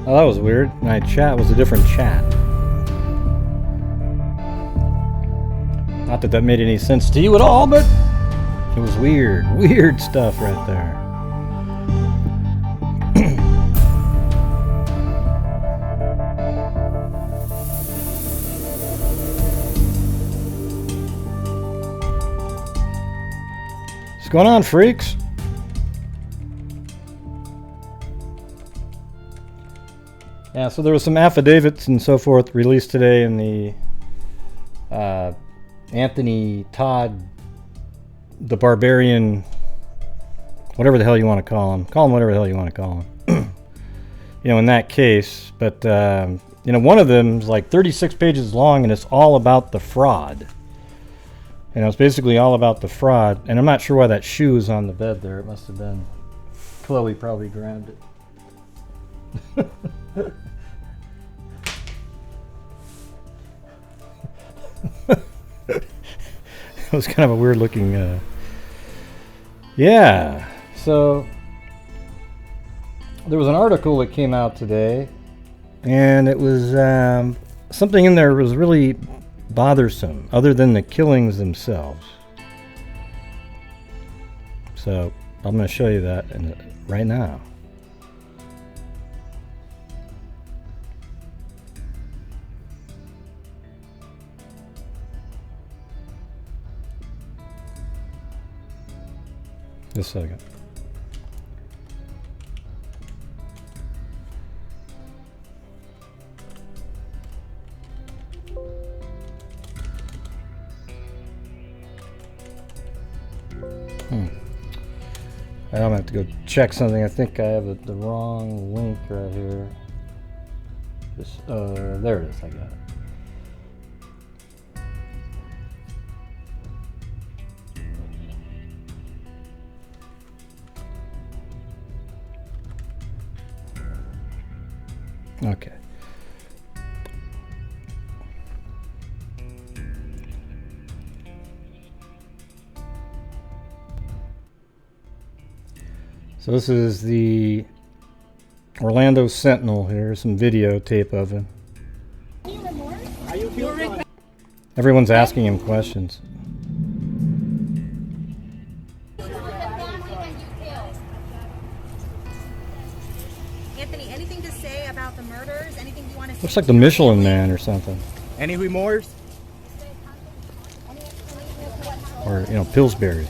Oh, that was weird. My chat was a different chat. Not that that made any sense to you at all, but it was weird. Weird stuff right there. What's going on, freaks? Yeah, so there was some affidavits and so forth released today in the Anthony Todd, the Barbarian, whatever the hell you want to call him. Call him whatever the hell you want to call him. You know, in that case. But, you know, one of them is like 36 pages long, and it's all about the fraud. You know, it's basically all about the fraud. And I'm not sure why that shoe is on the bed there. It must have been... Chloe probably grabbed it. It was kind of a weird looking yeah, so there was an article that came out today, and it was something in there was really bothersome other than the killings themselves. So I'm going to show you that right now. Just a second. I'm gonna have to go check something. I think I have the wrong link right here. Just, there it is. I got it. Okay. So this is the Orlando Sentinel here, some videotape of him. Everyone's asking him questions. Anthony, anything to say about the murders? Anything you want to say? Looks like the Michelin Man or something. Any remorse? Or, you know, Pillsbury.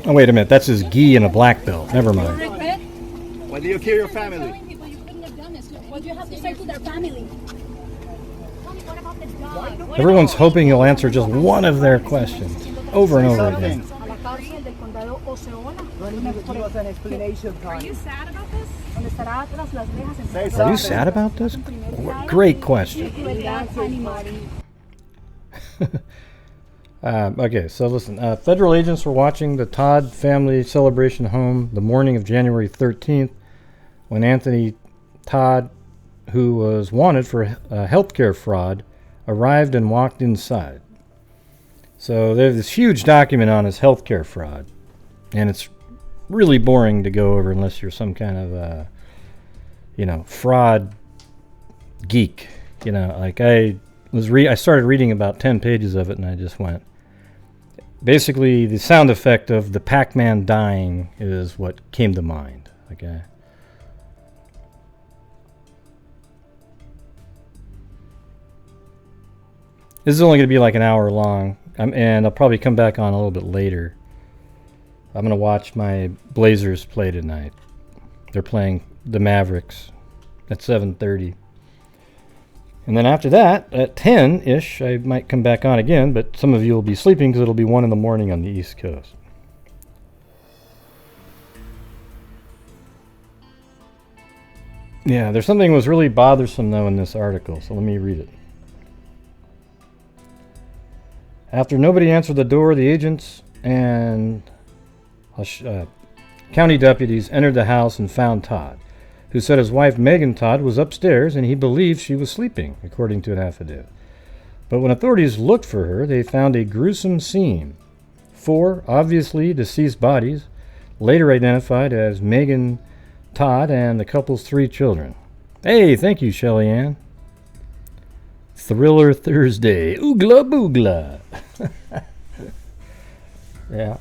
Oh, wait a minute. That's his gi and a black belt. Never mind. Why do you kill your family? What do you have to say to their family? Everyone's hoping he'll answer just one of their questions over and over again. Are you sad about this? Are you sad about this? Great question. Okay, so listen. Federal agents were watching the Todd family celebration home the morning of January 13th when Anthony Todd, who was wanted for healthcare fraud, arrived and walked inside. So there's this huge document on his healthcare fraud, and it's really boring to go over unless you're some kind of, you know, fraud geek. You know, like I started reading about 10 pages of it, and I just went. Basically, the sound effect of the Pac-Man dying is what came to mind. Okay. This is only going to be like an hour long, and I'll probably come back on a little bit later. I'm going to watch my Blazers play tonight. They're playing the Mavericks at 7:30. And then after that, at 10-ish, I might come back on again, but some of you will be sleeping because it'll be 1 in the morning on the East Coast. Yeah, there's something that was really bothersome, though, in this article, so let me read it. After nobody answered the door, the agents and county deputies entered the house and found Todd, who said his wife Megan Todd was upstairs and he believed she was sleeping, according to an affidavit. But when authorities looked for her, they found a gruesome scene. 4 obviously deceased bodies later identified as Megan Todd and the couple's 3 children. Hey, thank you, Shelly Ann. Thriller Thursday. Oogla boogla. Yeah.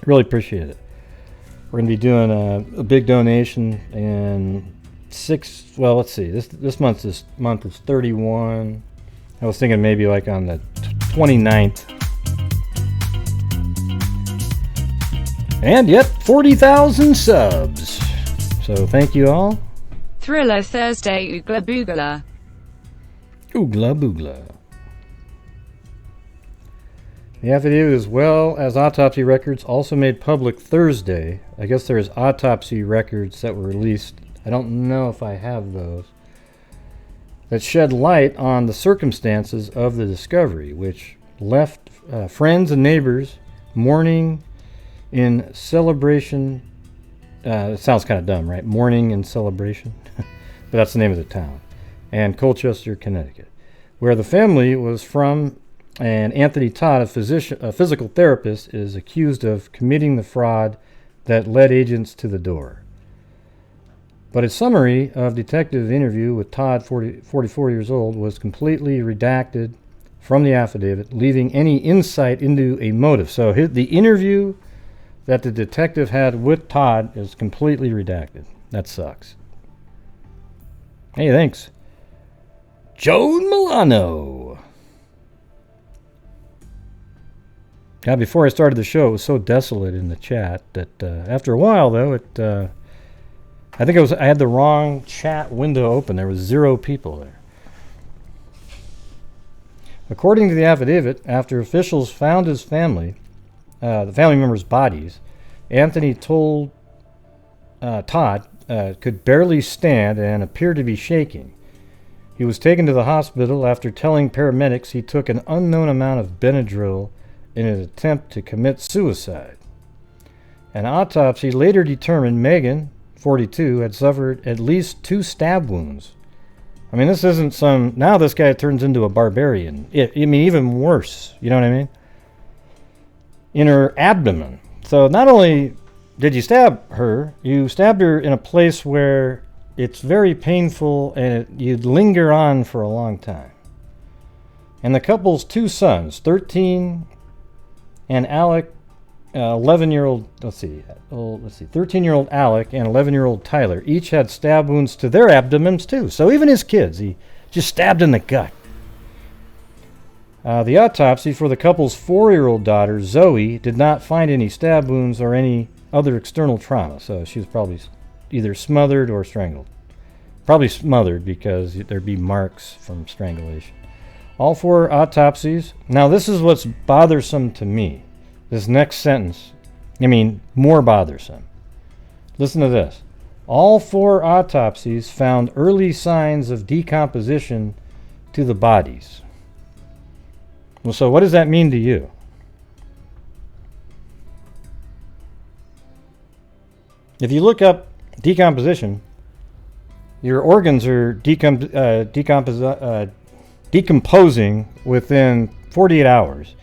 Really appreciate it. We're going to be doing a big donation in let's see. This month is 31. I was thinking maybe like on the 29th. And yet 40,000 subs. So thank you all. Thriller Thursday. Oogla boogla. Oogla boogla. The affidavit, as well as autopsy records, also made public Thursday. I guess there's autopsy records that were released. I don't know if I have those. That shed light on the circumstances of the discovery, which left friends and neighbors mourning in celebration. It sounds kind of dumb, right? Mourning in celebration. But that's the name of the town. And Colchester, Connecticut, where the family was from. And Anthony Todd, a physical therapist, is accused of committing the fraud that led agents to the door. But a summary of detective interview with Todd, 44 years old, was completely redacted from the affidavit, leaving any insight into a motive. So the interview that the detective had with Todd is completely redacted. That sucks. Hey, thanks. Joan Milano. God, before I started the show, it was so desolate in the chat that after a while, though, I think I had the wrong chat window open. There was 0 people there. According to the affidavit, after officials found his family, the family members' bodies, Anthony told Todd could barely stand and appeared to be shaking. He was taken to the hospital after telling paramedics he took an unknown amount of Benadryl in an attempt to commit suicide. An autopsy later determined Megan, 42, had suffered at least 2 stab wounds. I mean, this isn't some... Now this guy turns into a barbarian. I mean, even worse. You know what I mean? In her abdomen. So not only did you stab her, you stabbed her in a place where it's very painful and you'd linger on for a long time. And the couple's 2 sons, 13... and Alec, 11-year-old, 13-year-old Alec and 11-year-old Tyler, each had stab wounds to their abdomens too. So even his kids, he just stabbed in the gut. The autopsy for the couple's 4-year-old daughter, Zoe, did not find any stab wounds or any other external trauma. So she was probably either smothered or strangled. Probably smothered because there'd be marks from strangulation. All 4 autopsies. Now, this is what's bothersome to me. This next sentence. I mean, more bothersome. Listen to this. All 4 autopsies found early signs of decomposition to the bodies. Well, so what does that mean to you? If you look up decomposition, your organs are decomposing within 48 hours,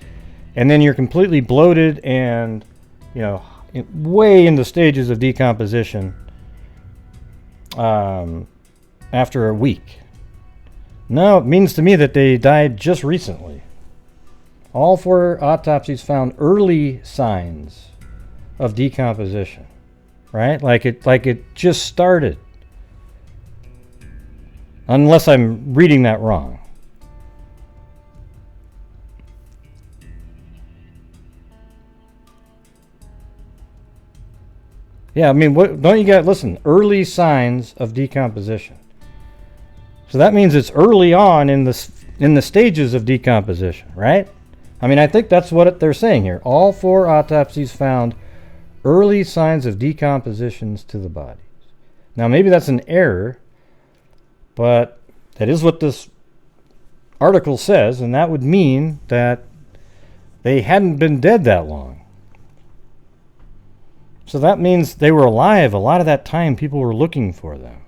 and then you're completely bloated and, way in the stages of decomposition after a week. No, it means to me that they died just recently. All 4 autopsies found early signs of decomposition, right? Like it just started. Unless I'm reading that wrong. Yeah, I mean, what don't you get? Listen, early signs of decomposition. So that means it's early on in the stages of decomposition, right? I mean, I think that's what they're saying here. All 4 autopsies found early signs of decompositions to the bodies. Now, maybe that's an error, but that is what this article says, and that would mean that they hadn't been dead that long. So that means they were alive. A lot of that time, people were looking for them.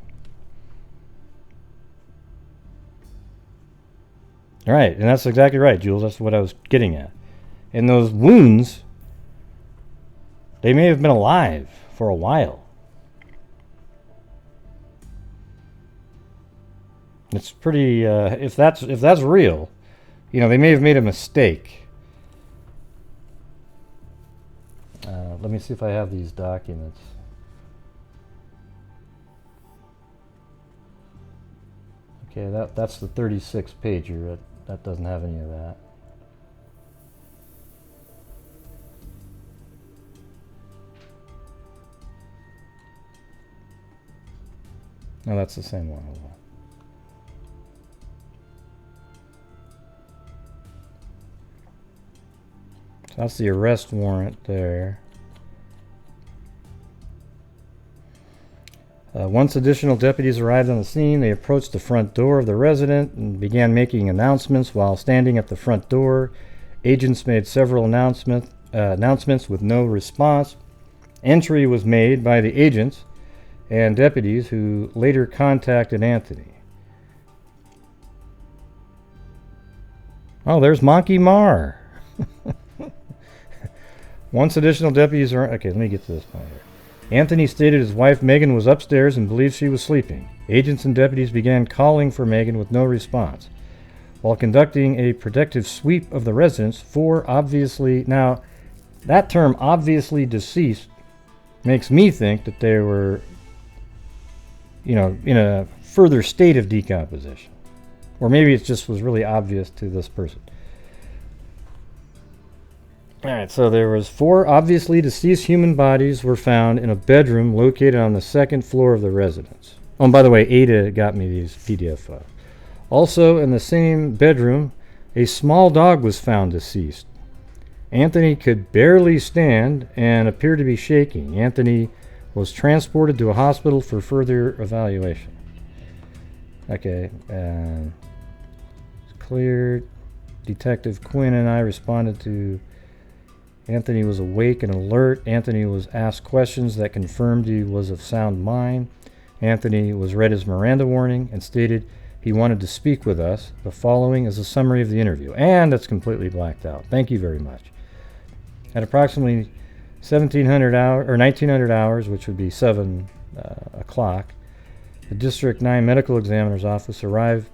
All right, and that's exactly right, Jules. That's what I was getting at. And those wounds They may have been alive for a while. It's pretty, if that's real, you know, they may have made a mistake. Let me see if I have these documents. Okay, that's the 36 pager. That doesn't have any of that. No, that's the same one. Hold on. So that's the arrest warrant there. Once additional deputies arrived on the scene, they approached the front door of the resident and began making announcements. While standing at the front door, agents made several announcements with no response. Entry was made by the agents and deputies, who later contacted Anthony. Oh, there's Monkey Mar. Once additional deputies are... Okay, let me get to this point here. Anthony stated his wife Megan was upstairs and believed she was sleeping. Agents and deputies began calling for Megan with no response. While conducting a protective sweep of the residence, 4 obviously... Now, that term, obviously deceased, makes me think that they were, you know, in a further state of decomposition. Or maybe it just was really obvious to this person. Alright, so there was 4 obviously deceased human bodies were found in a bedroom located on the 2nd floor of the residence. Oh, and by the way, Ada got me these PDF files. Also, in the same bedroom, a small dog was found deceased. Anthony could barely stand and appeared to be shaking. Anthony was transported to a hospital for further evaluation. Okay, it's cleared. Detective Quinn and I responded to... Anthony was awake and alert. Anthony was asked questions that confirmed he was of sound mind. Anthony was read his Miranda warning and stated he wanted to speak with us. The following is a summary of the interview. And it's completely blacked out. Thank you very much. At approximately 1900 hours, which would be 7 o'clock, the District 9 Medical Examiner's Office arrived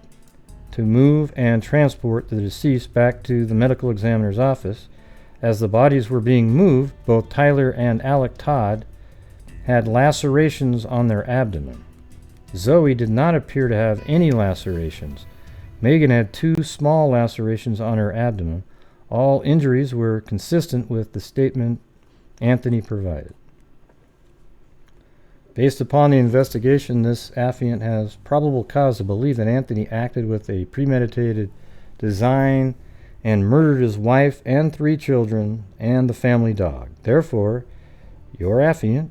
to move and transport the deceased back to the Medical Examiner's Office. As the bodies were being moved, both Tyler and Alec Todd had lacerations on their abdomen. Zoe did not appear to have any lacerations. Megan had 2 small lacerations on her abdomen. All injuries were consistent with the statement Anthony provided. Based upon the investigation, this affiant has probable cause to believe that Anthony acted with a premeditated design and murdered his wife and 3 children and the family dog. Therefore, your affiant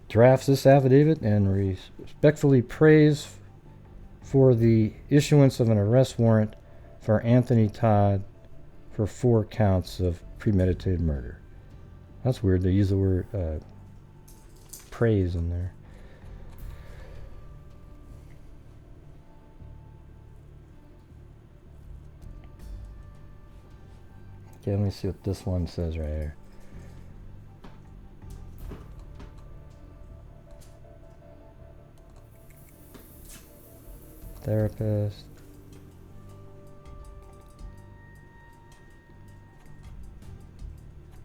drafts this affidavit and respectfully prays for the issuance of an arrest warrant for Anthony Todd for 4 counts of premeditated murder. That's weird. They use the word praise in there. Okay, let me see what this one says right here. Therapist.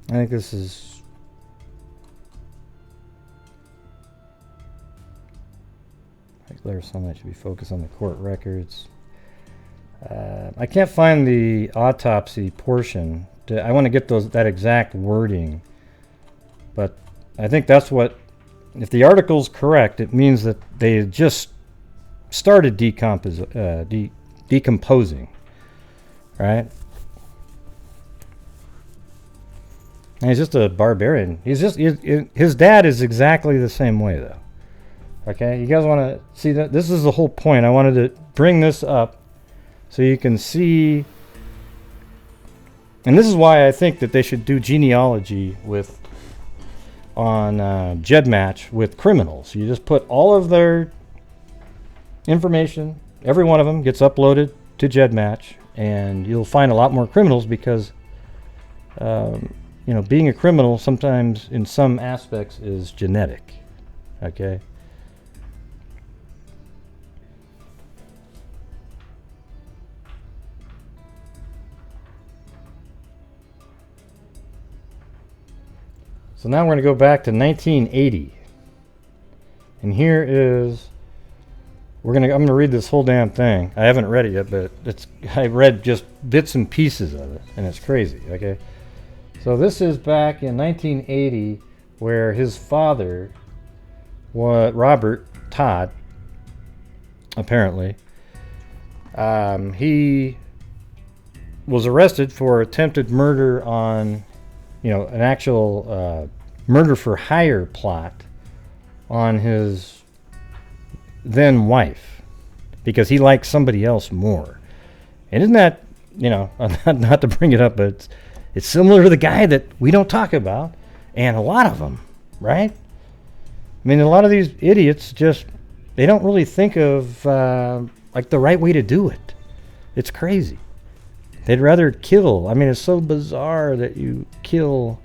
I think this is... There's some that should be focused on the court records. I can't find the autopsy portion. I want to get that exact wording. But I think that's what... If the article's correct, it means that they just started decomposing. Right? And he's just a barbarian. His dad is exactly the same way, though. Okay, you guys want to see that? This is the whole point. I wanted to bring this up so you can see. And this is why I think that they should do genealogy on GEDmatch with criminals. You just put all of their information. Every one of them gets uploaded to GEDmatch, and you'll find a lot more criminals because you know, being a criminal sometimes in some aspects is genetic. Okay? So now we're going to go back to 1980. And here is, I'm going to read this whole damn thing. I haven't read it yet, but I read just bits and pieces of it, and it's crazy, okay? So this is back in 1980, where his father, Robert Todd, apparently, he was arrested for attempted murder on, you know, an actual murder for hire plot on his then wife, because he liked somebody else more. And isn't that, you know, not to bring it up, but it's similar to the guy that we don't talk about, and a lot of them, right? I mean, a lot of these idiots just, they don't really think of like the right way to do it. It's crazy. They'd rather kill. I mean, it's so bizarre that you kill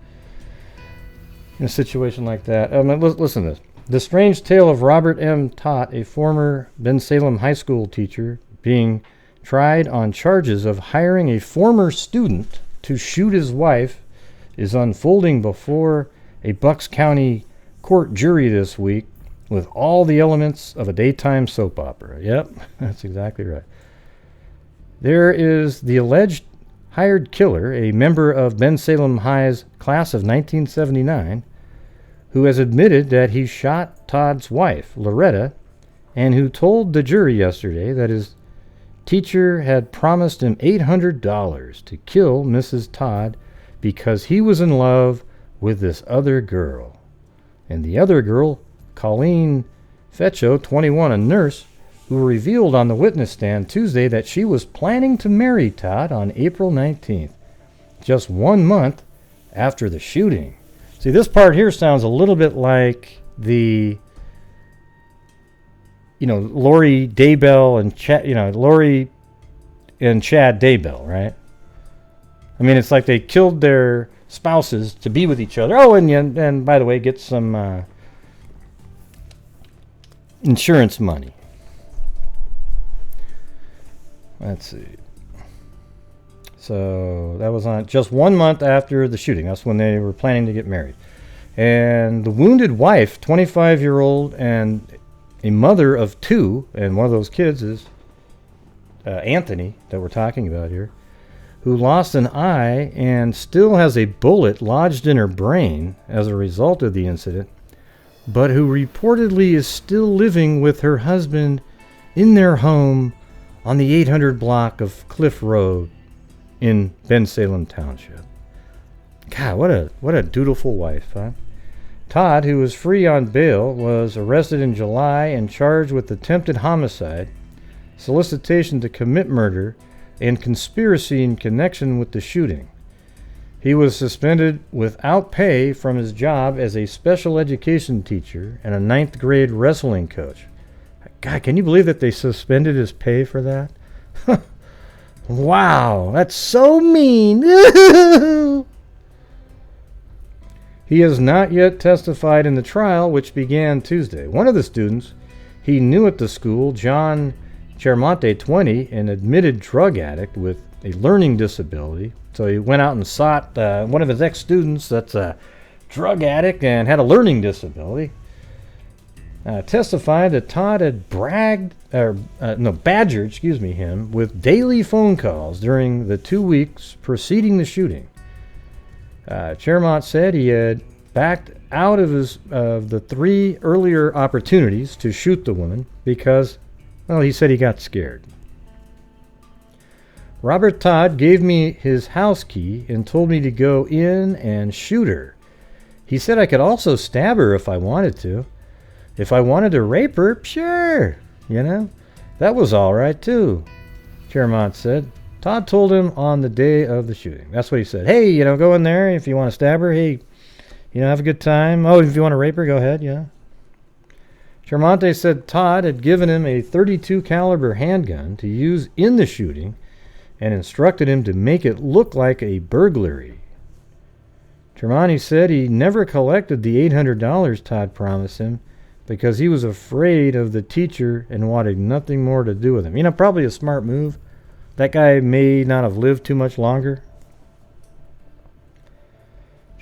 in a situation like that. Listen to this. The strange tale of Robert M. Todt, a former Bensalem high school teacher, being tried on charges of hiring a former student to shoot his wife, is unfolding before a Bucks County court jury this week with all the elements of a daytime soap opera. Yep, that's exactly right. There is the alleged hired killer, a member of Bensalem High's class of 1979, who has admitted that he shot Todd's wife, Loretta, and who told the jury yesterday that his teacher had promised him $800 to kill Mrs. Todd because he was in love with this other girl. And the other girl, Colleen Fecho, 21, a nurse, who revealed on the witness stand Tuesday that she was planning to marry Todd on April 19th, just 1 month after the shooting. See, this part here sounds a little bit like the, you know, Lori Daybell and Lori and Chad Daybell, right? I mean, it's like they killed their spouses to be with each other. Oh, and by the way, get some insurance money. Let's see. So that was on just 1 month after the shooting. That's when they were planning to get married. And the wounded wife, 25-year-old and a mother of 2, and one of those kids is Anthony that we're talking about here, who lost an eye and still has a bullet lodged in her brain as a result of the incident, but who reportedly is still living with her husband in their home on the 800 block of Cliff Road in Bensalem Township. God, what a dutiful wife, huh? Todd, who was free on bail, was arrested in July and charged with attempted homicide, solicitation to commit murder, and conspiracy in connection with the shooting. He was suspended without pay from his job as a special education teacher and a 9th grade wrestling coach. God, can you believe that they suspended his pay for that? Wow, that's so mean. He has not yet testified in the trial, which began Tuesday. One of the students he knew at the school, John Chermonte, 20, an admitted drug addict with a learning disability. So he went out and sought one of his ex-students that's a drug addict and had a learning disability. Testified that Todd had badgered him with daily phone calls during the 2 weeks preceding the shooting. Chermont said he had backed out of the 3 earlier opportunities to shoot the woman because, well, he said he got scared. Robert Todd gave me his house key and told me to go in and shoot her. He said I could also stab her if I wanted to. If I wanted to rape her, sure, that was all right too, Chermont said. Todd told him on the day of the shooting. That's what he said. Hey, go in there if you want to stab her. Hey, have a good time. Oh, if you want to rape her, go ahead, Chermonte said Todd had given him a .32 caliber handgun to use in the shooting and instructed him to make it look like a burglary. Tremonti said he never collected the $800 Todd promised him because he was afraid of the teacher and wanted nothing more to do with him. You know, probably a smart move. That guy may not have lived too much longer.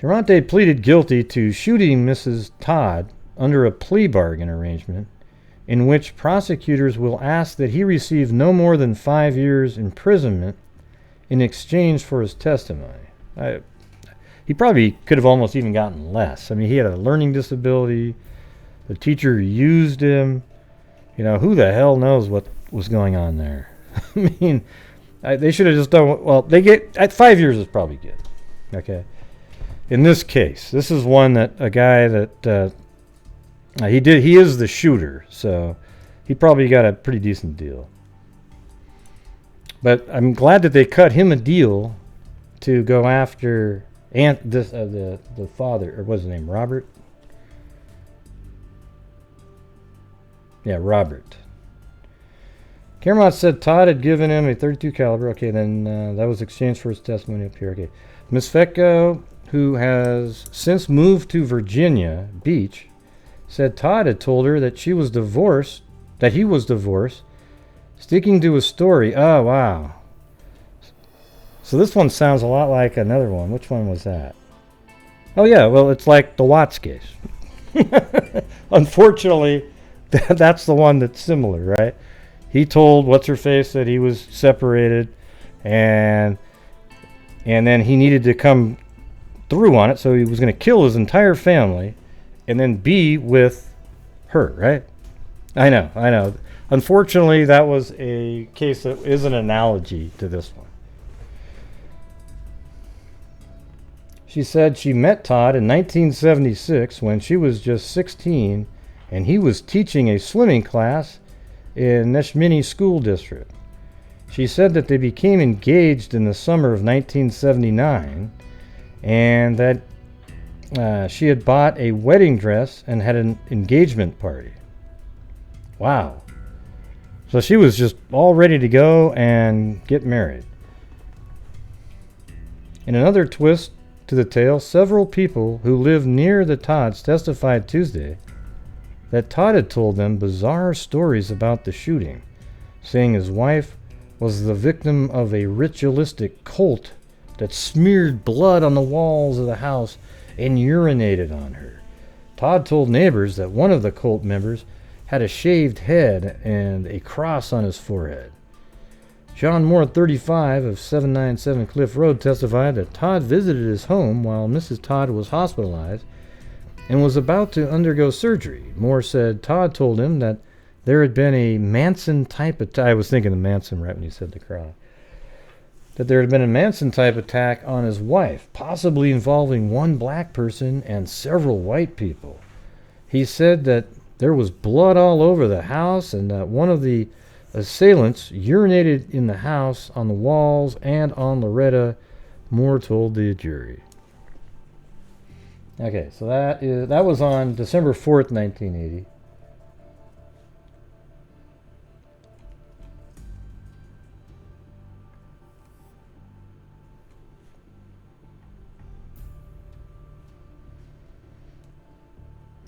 Tremonti pleaded guilty to shooting Mrs. Todd under a plea bargain arrangement in which prosecutors will ask that he receive no more than 5 years imprisonment in exchange for his testimony. He probably could have almost even gotten less. I mean, he had a learning disability. The teacher used him. You know, who the hell knows what was going on there? I mean, they should have just done, well, they get, 5 years is probably good. Okay. In this case, this is one that a guy that, he is the shooter, so he probably got a pretty decent deal. But I'm glad that they cut him a deal to go after the father, or what's his name, Robert? Yeah, Robert. Caramont said Todd had given him a .32 caliber. Okay, then that was exchanged for his testimony up here. Okay, Miss Fecco, who has since moved to Virginia Beach, said Todd had told her that she was divorced, that he was divorced, sticking to his story. Oh, wow. So this one sounds a lot like another one. Which one was that? Oh, yeah, well, it's like the Watts case. Unfortunately, that's the one that's similar, right? He told What's-Her-Face that he was separated, and then he needed to come through on it, so he was going to kill his entire family and then be with her, right? I know. Unfortunately, that was a case that is an analogy to this one. She said she met Todd in 1976 when she was just 16, and he was teaching a swimming class in Neshmini School District. She said that they became engaged in the summer of 1979, and that she had bought a wedding dress and had an engagement party. Wow. So she was just all ready to go and get married. In another twist to the tale, several people who lived near the Todds testified Tuesday that Todd had told them bizarre stories about the shooting, saying his wife was the victim of a ritualistic cult that smeared blood on the walls of the house and urinated on her. Todd told neighbors that one of the cult members had a shaved head and a cross on his forehead. John Moore, 35, of 797 Cliff Road, testified that Todd visited his home while Mrs. Todd was hospitalized and was about to undergo surgery. Moore said Todd told him that there had been a Manson-type attack. I was thinking of Manson right when he said the cross. That there had been a Manson-type attack on his wife, possibly involving one black person and several white people. He said that there was blood all over the house and that one of the assailants urinated in the house, on the walls, and on Loretta, Moore told the jury. Okay, so that was on December 4th, 1980.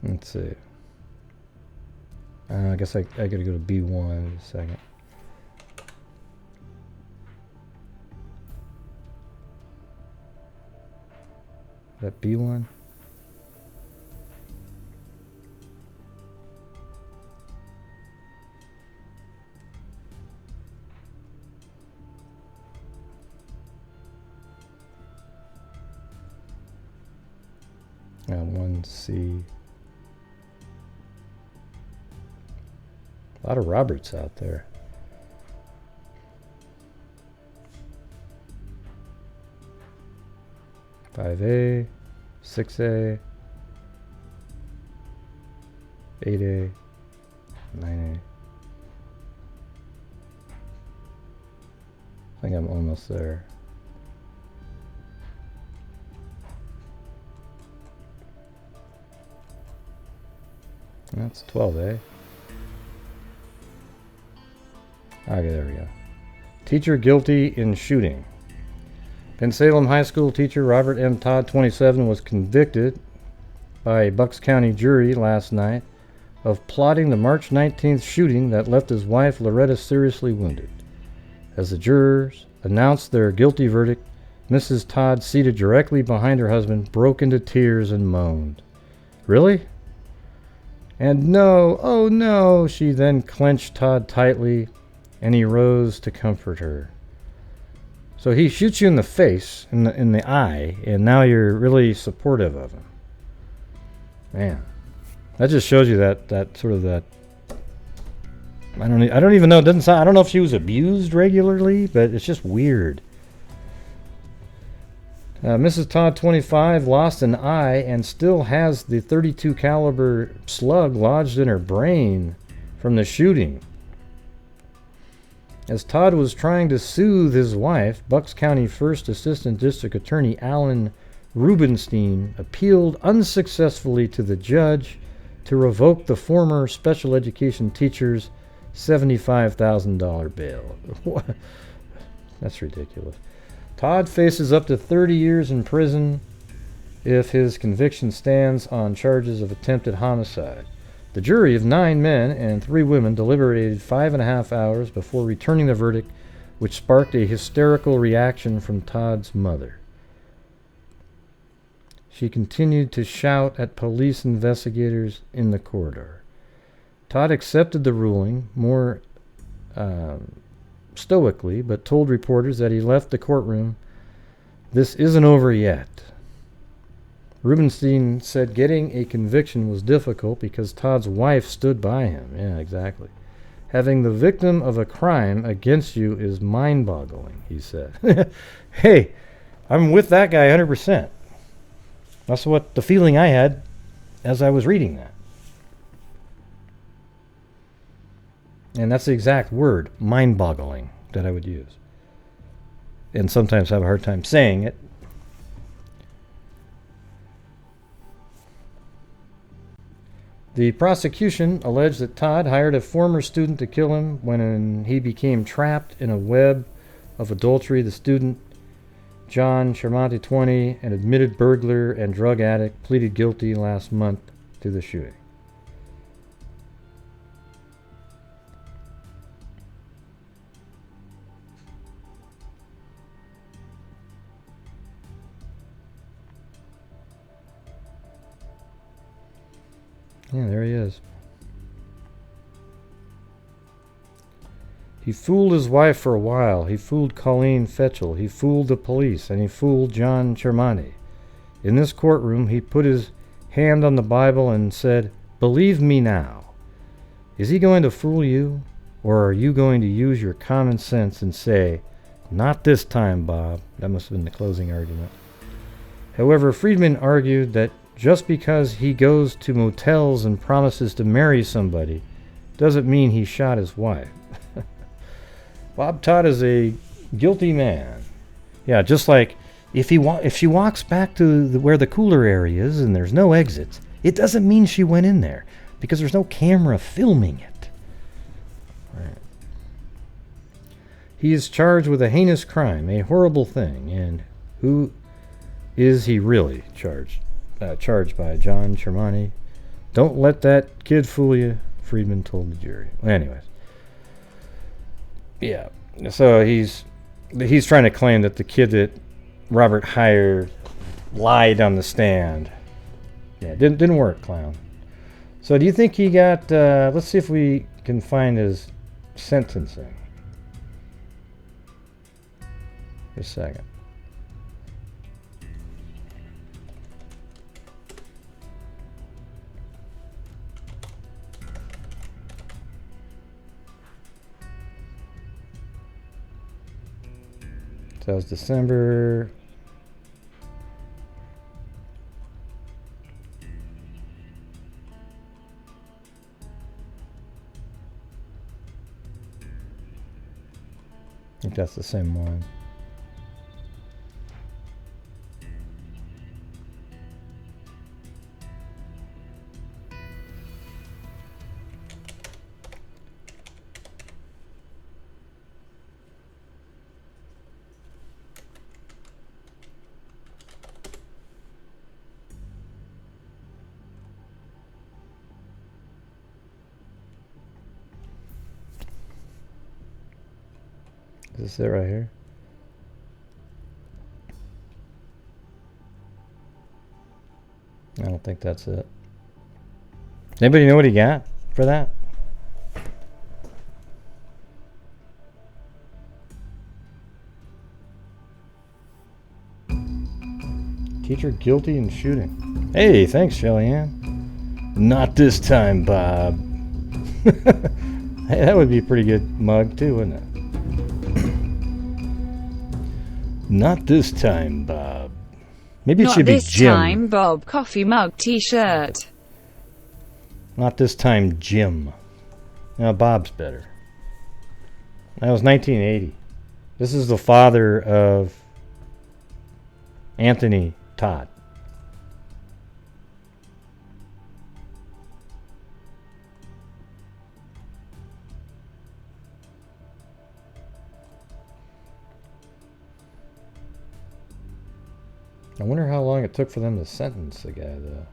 Let's see. I guess I gotta go to B1 in a second. Is that B1? And 1C. A lot of Roberts out there. 5A, 6A, 8A, 9A. I think I'm almost there. That's 12A. Okay, there we go. Teacher guilty in shooting. Penn Salem High School teacher Robert M. Todd, 27, was convicted by a Bucks County jury last night of plotting the March 19th shooting that left his wife Loretta seriously wounded. As the jurors announced their guilty verdict, Mrs. Todd, seated directly behind her husband, broke into tears and moaned. "Really?" And "No, oh no," she then clenched Todd tightly, and he rose to comfort her. So he shoots you in the face, in the eye, and now you're really supportive of him. Man, that just shows you that sort of that. I don't even know. It doesn't sound. I don't know if she was abused regularly, but it's just weird. Mrs. Todd, 25, lost an eye and still has the .32 caliber slug lodged in her brain from the shooting. As Todd was trying to soothe his wife, Bucks County First Assistant District Attorney Alan Rubenstein appealed unsuccessfully to the judge to revoke the former special education teacher's $75,000 bail. That's ridiculous. Todd faces up to 30 years in prison if his conviction stands on charges of attempted homicide. The jury of 9 men and 3 women deliberated 5.5 hours before returning the verdict, which sparked a hysterical reaction from Todd's mother. She continued to shout at police investigators in the corridor. Todd accepted the ruling more stoically, but told reporters that he left the courtroom. "This isn't over yet." Rubenstein said getting a conviction was difficult because Todd's wife stood by him. Yeah, exactly. "Having the victim of a crime against you is mind-boggling," he said. Hey, I'm with that guy 100%. That's what the feeling I had as I was reading that. And that's the exact word, mind-boggling, that I would use. And sometimes have a hard time saying it. The prosecution alleged that Todd hired a former student to kill him when he became trapped in a web of adultery. The student, John Chermonti, 20, an admitted burglar and drug addict, pleaded guilty last month to the shooting. Yeah, there he is. He fooled his wife for a while. He fooled Colleen Fetchel. He fooled the police, and he fooled John Chermonti. In this courtroom, he put his hand on the Bible and said, "Believe me now." Is he going to fool you, or are you going to use your common sense and say, "Not this time, Bob"? That must have been the closing argument. However, Friedman argued that just because he goes to motels and promises to marry somebody doesn't mean he shot his wife. Bob Todd is a guilty man. Yeah, just like if she walks back to where the cooler area is and there's no exits, it doesn't mean she went in there because there's no camera filming it. Right. He is charged with a heinous crime, a horrible thing, and who is he really charged by? John Chermonti. "Don't let that kid fool you," Friedman told the jury. Anyways. Yeah. So he's trying to claim that the kid that Robert hired lied on the stand. Yeah, didn't work, clown. So do you think he got let's see if we can find his sentencing. Just a second. That was December. I think that's the same one. Is this it right here? I don't think that's it. Anybody know what he got for that? Teacher guilty in shooting. Hey, thanks, Shelly-Ann. Not this time, Bob. Hey, that would be a pretty good mug, too, wouldn't it? Not this time, Bob. Maybe it should be Jim. Not this time, Bob. Coffee mug t-shirt. Not this time, Jim. Now, Bob's better. That was 1980. This is the father of Anthony Todd. I wonder how long it took for them to sentence the guy, though.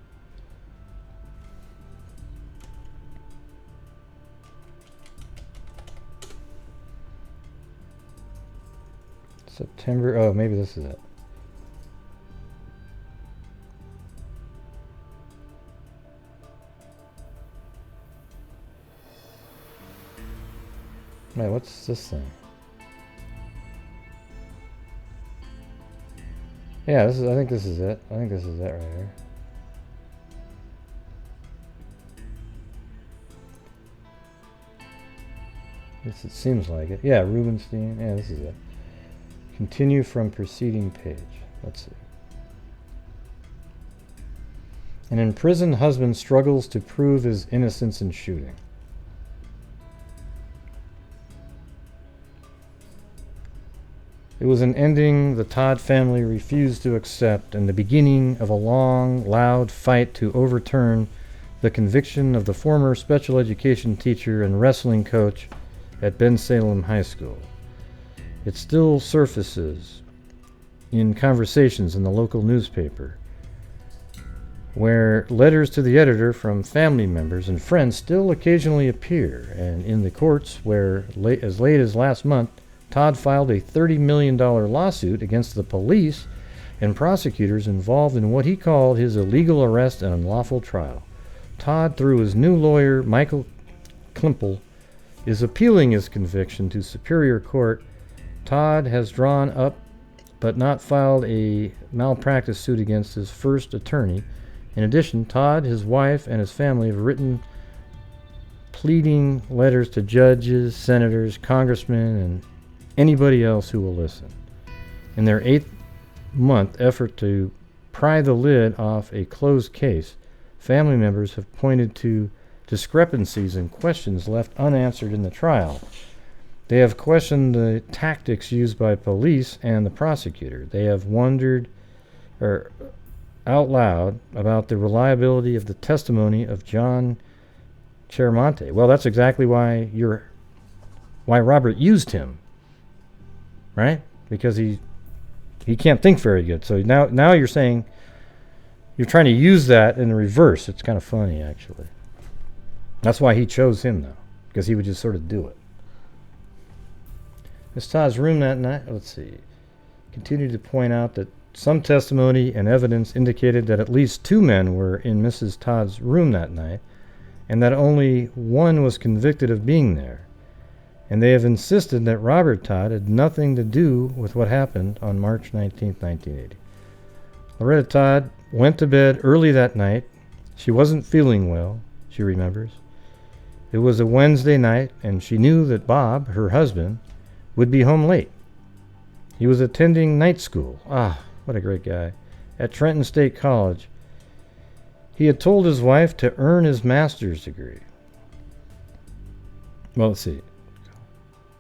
September. Oh, maybe this is it. Wait, what's this thing? Yeah, this is. I think this is it. I think this is it right here. It seems like it. Yeah, Rubenstein. Yeah, this is it. Continue from preceding page. Let's see. An imprisoned husband struggles to prove his innocence in shooting. It was an ending the Todd family refused to accept and the beginning of a long, loud fight to overturn the conviction of the former special education teacher and wrestling coach at Ben Salem High School. It still surfaces in conversations in the local newspaper, where letters to the editor from family members and friends still occasionally appear, and in the courts where, as late as last month, Todd filed a $30 million lawsuit against the police and prosecutors involved in what he called his illegal arrest and unlawful trial. Todd, through his new lawyer, Michael Klimpel, is appealing his conviction to Superior Court. Todd has drawn up but not filed a malpractice suit against his first attorney. In addition, Todd, his wife, and his family have written pleading letters to judges, senators, congressmen, and anybody else who will listen. In their 8-month effort to pry the lid off a closed case, family members have pointed to discrepancies and questions left unanswered in the trial. They have questioned the tactics used by police and the prosecutor. They have wondered out loud about the reliability of the testimony of John Chermonte. Well, that's exactly why Robert used him, right? Because he can't think very good. So now you're saying you're trying to use that in the reverse. It's kind of funny, actually. That's why he chose him, though, because he would just sort of do it. Miss Todd's room that night, let's see, continued to point out that some testimony and evidence indicated that at least 2 men were in Mrs. Todd's room that night, and that only one was convicted of being there. And they have insisted that Robert Todd had nothing to do with what happened on March 19, 1980. Loretta Todd went to bed early that night. She wasn't feeling well, she remembers. It was a Wednesday night, and she knew that Bob, her husband, would be home late. He was attending night school. Ah, what a great guy. At Trenton State College. He had told his wife to earn his master's degree. Well, let's see.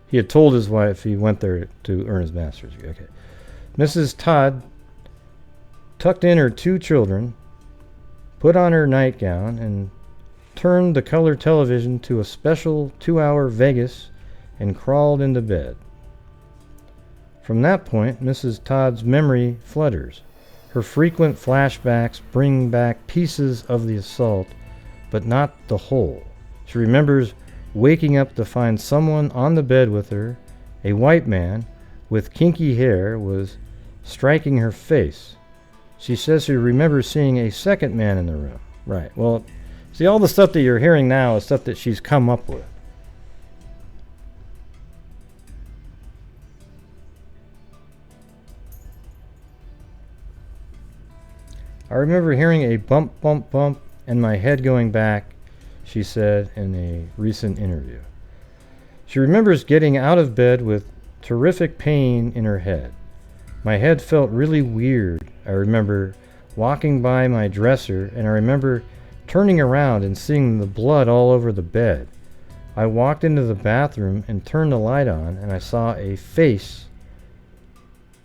He had told his wife he went there to earn his master's degree. Okay. Mrs. Todd tucked in her 2 children, put on her nightgown, and turned the color television to a special 2-hour Vegas and crawled into bed. From that point, Mrs. Todd's memory flutters. Her frequent flashbacks bring back pieces of the assault, but not the whole. She remembers waking up to find someone on the bed with her A white man with kinky hair was striking her face. She says she remembers seeing a second man in the room. Right. Well, see, all the stuff that you're hearing now is stuff that she's come up with. I remember hearing a bump, bump, bump, and my head going back, she said in a recent interview. She remembers getting out of bed with terrific pain in her head. My head felt really weird. I remember walking by my dresser, and I remember turning around and seeing the blood all over the bed. I walked into the bathroom and turned the light on, and I saw a face.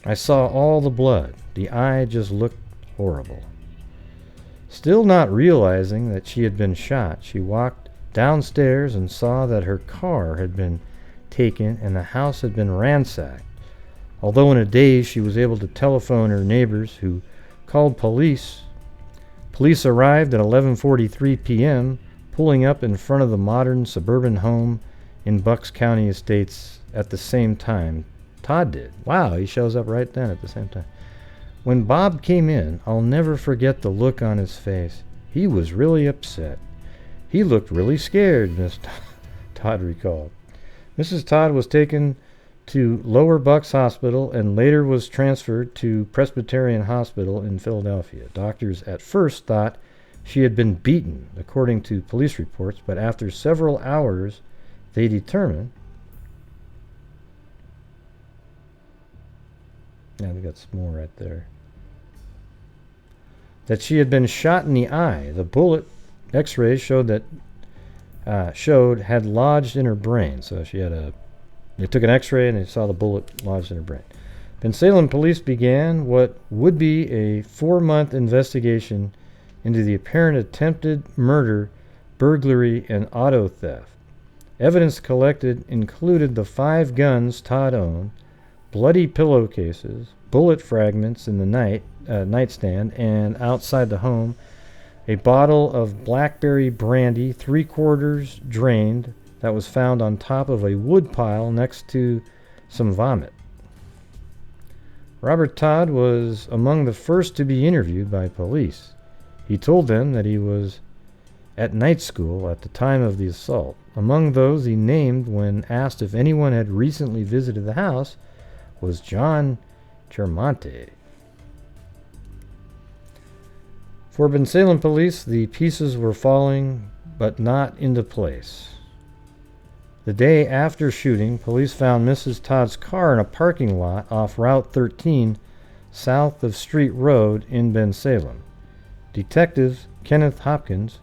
I saw all the blood. The eye just looked horrible. Still not realizing that she had been shot, she walked downstairs and saw that her car had been taken and the house had been ransacked. Although in a daze she was able to telephone her neighbors, who called police. Police arrived at 11:43 p.m., pulling up in front of the modern suburban home in Bucks County Estates at the same time Todd did. Wow, he shows up right then at the same time. When Bob came in, I'll never forget the look on his face. He was really upset. He looked really scared, Miss Todd recalled. Mrs. Todd was taken to Lower Bucks Hospital and later was transferred to Presbyterian Hospital in Philadelphia. Doctors at first thought she had been beaten, according to police reports, but after several hours, they determined. Yeah, we got some more right there. That she had been shot in the eye. The bullet X-rays showed had lodged in her brain. So they took an X-ray and they saw the bullet lodged in her brain. Bensalem police began what would be a 4-month investigation into the apparent attempted murder, burglary, and auto theft. Evidence collected included the 5 guns Todd owned, bloody pillowcases, bullet fragments in the nightstand and outside the home, a bottle of blackberry brandy 3/4 drained that was found on top of a wood pile next to some vomit. Robert Todd was among the first to be interviewed by police. He told them that he was at night school at the time of the assault. Among those he named when asked if anyone had recently visited the house was John Chermonte. For Bensalem police, the pieces were falling, but not into place. The day after shooting, police found Mrs. Todd's car in a parking lot off Route 13, south of Street Road in Bensalem. Detective Kenneth Hopkins,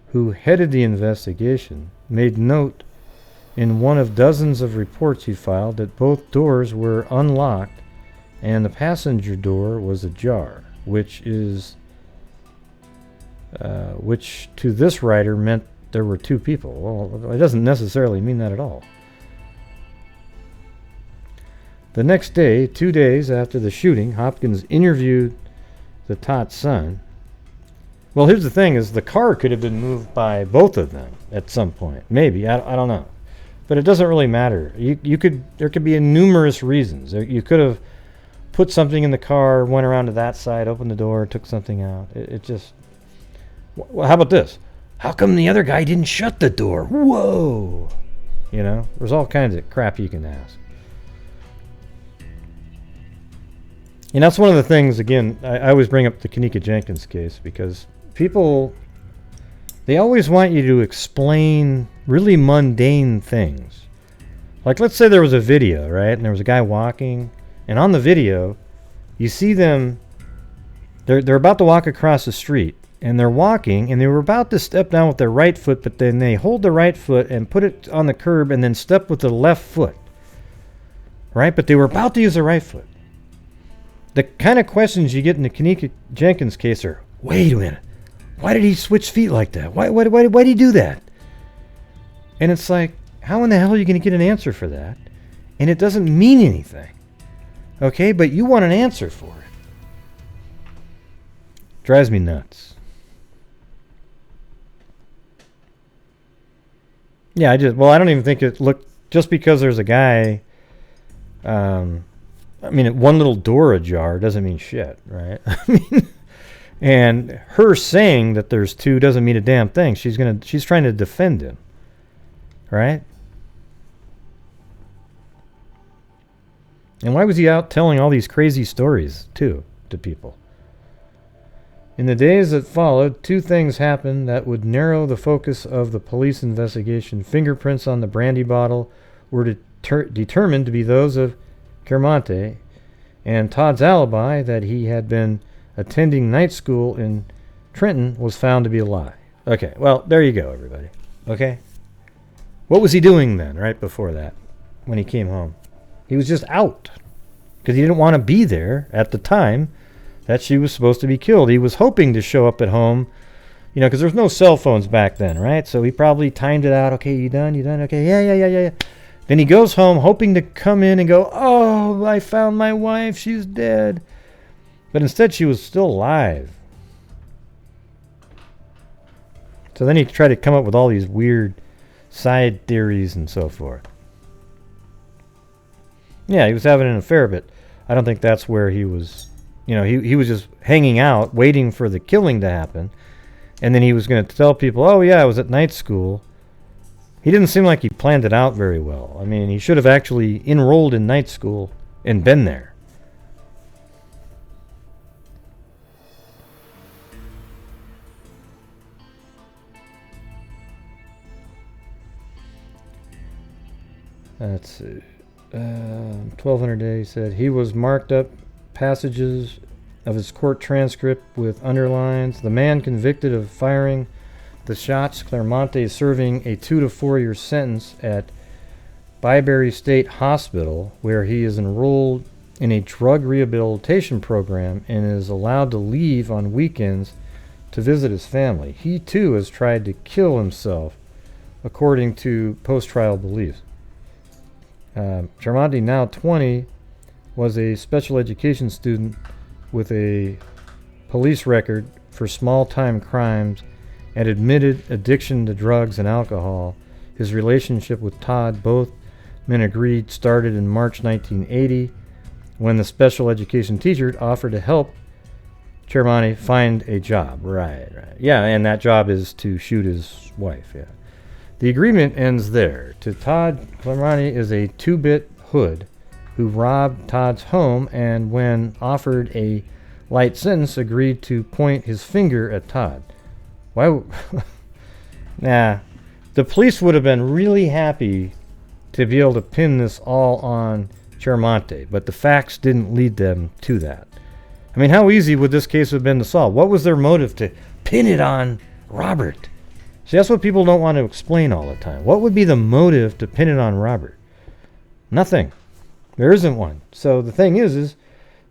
who headed the investigation, made note in one of dozens of reports he filed that both doors were unlocked and the passenger door was ajar, which to this writer meant there were 2 people. Well, it doesn't necessarily mean that at all. The next day, 2 days after the shooting, Hopkins interviewed the Todd son. Well, here's the thing: is the car could have been moved by both of them at some point. Maybe, I don't know, but it doesn't really matter. There could be numerous reasons. You could have put something in the car, went around to that side, opened the door, took something out. It just. Well, how about this? How come the other guy didn't shut the door? Whoa! There's all kinds of crap you can ask. And that's one of the things, again, I always bring up the Kenneka Jenkins case, because people, they always want you to explain really mundane things. Like, let's say there was a video, right? And there was a guy walking, and on the video, you see them, they're about to walk across the street. And they're walking, and they were about to step down with their right foot, but then they hold the right foot and put it on the curb and then step with the left foot. Right? But they were about to use their right foot. The kind of questions you get in the Kenneka Jenkins case are, wait a minute, why did he switch feet like that? Why did he do that? And it's like, how in the hell are you going to get an answer for that? And it doesn't mean anything. Okay? But you want an answer for it. Drives me nuts. Yeah, I don't even think it looked, just because there's a guy I mean, one little door ajar doesn't mean shit, right? I mean, and her saying that there's two doesn't mean a damn thing. She's trying to defend him, right? And why was he out telling all these crazy stories too to people? In the days that followed, two things happened that would narrow the focus of the police investigation. Fingerprints on the brandy bottle were determined to be those of Clermont, and Todd's alibi that he had been attending night school in Trenton was found to be a lie. Okay, well, there you go, everybody. Okay? What was he doing then, right before that, when he came home? He was just out, because he didn't want to be there at the time that she was supposed to be killed. He was hoping to show up at home, you know, because there's no cell phones back then, right? So he probably timed it out. Okay, you done? You done? Okay, yeah. Then he goes home hoping to come in and go, oh, I found my wife. She's dead. But instead, she was still alive. So then he tried to come up with all these weird side theories and so forth. Yeah, he was having an affair, but I don't think that's where he was. You know, he was just hanging out, waiting for the killing to happen. And then he was going to tell people, oh, yeah, I was at night school. He didn't seem like he planned it out very well. I mean, he should have actually enrolled in night school and been there. Let's see. 1200 days said he was marked up passages of his court transcript with underlines. The man convicted of firing the shots, Clermont, is serving a 2 to 4 year sentence at Barbarian State Hospital, where he is enrolled in a drug rehabilitation program and is allowed to leave on weekends to visit his family. He too has tried to kill himself, according to post-trial beliefs. Clermont, now 20, was a special education student with a police record for small-time crimes and admitted addiction to drugs and alcohol. His relationship with Todd, both men agreed, started in March 1980 when the special education teacher offered to help Clermont find a job. Right. Yeah, and that job is to shoot his wife, yeah. The agreement ends there. To Todd, Clermont is a two-bit hood who robbed Todd's home and, when offered a light sentence, agreed to point his finger at Todd. Why? Nah. The police would have been really happy to be able to pin this all on Clermont, but the facts didn't lead them to that. I mean, how easy would this case have been to solve? What was their motive to pin it on Robert? See, that's what people don't want to explain all the time. What would be the motive to pin it on Robert? Nothing. There isn't one. So the thing is